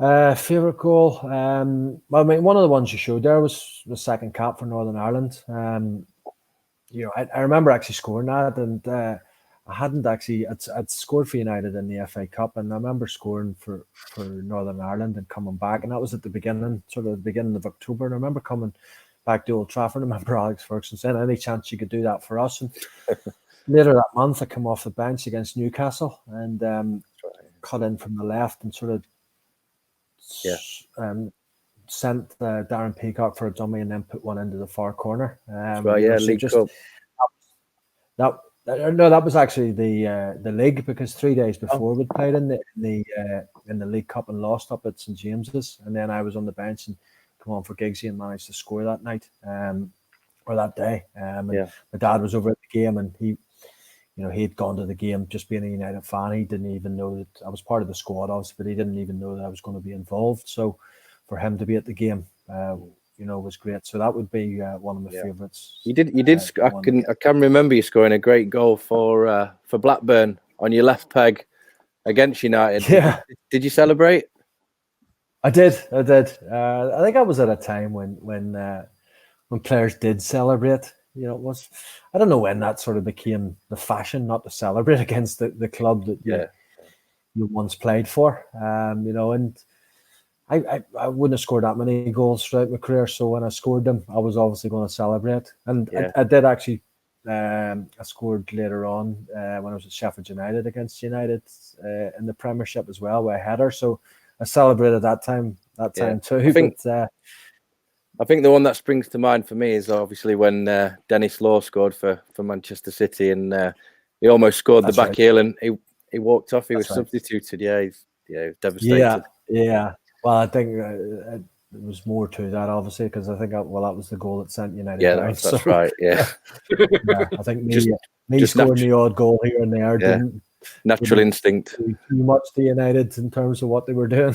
Favourite goal? Well, I mean, one of the ones you showed there was the second cap for Northern Ireland. I remember actually scoring that, and I hadn't actually. I'd scored for United in the FA Cup, and I remember scoring for Northern Ireland and coming back, and that was at the beginning, sort of the beginning of October. And I remember coming back to Old Trafford. I remember Alex Ferguson saying, "Any chance you could do that for us?" And later that month, I come off the bench against Newcastle and cut in from the left and sort of sent Darren Peacock for a dummy and then put one into the far corner. League Cup. That was actually the league, because 3 days before we'd played in the League Cup and lost up at St James's, and then I was on the bench and come on for Giggsy and managed to score that night or that day. My dad was over at the game, and he'd gone to the game just being a United fan. He didn't even know that I was part of the squad, obviously, but he didn't even know that I was going to be involved. So for him to be at the game, was great. So that would be one of my favourites. You did. I can remember you scoring a great goal for Blackburn on your left peg against United. Yeah. Did you celebrate? I did. I think I was at a time when players did celebrate. It was, I don't know when that sort of became the fashion not to celebrate against the club that you once played for. And I wouldn't have scored that many goals throughout my career, so when I scored them, I was obviously going to celebrate. And I did actually. I scored later on when I was at Sheffield United against United in the Premiership as well with a header. So I celebrated that time too. I think the one that springs to mind for me is obviously when Dennis Law scored for Manchester City, and he almost scored the back heel, and he walked off. He was substituted. He's devastated. Yeah. Well, I think there was more to that, obviously, because I think that was the goal that sent United down. That's right. Yeah. I think me scoring the odd goal here and there didn't natural instinct do too much to United in terms of what they were doing.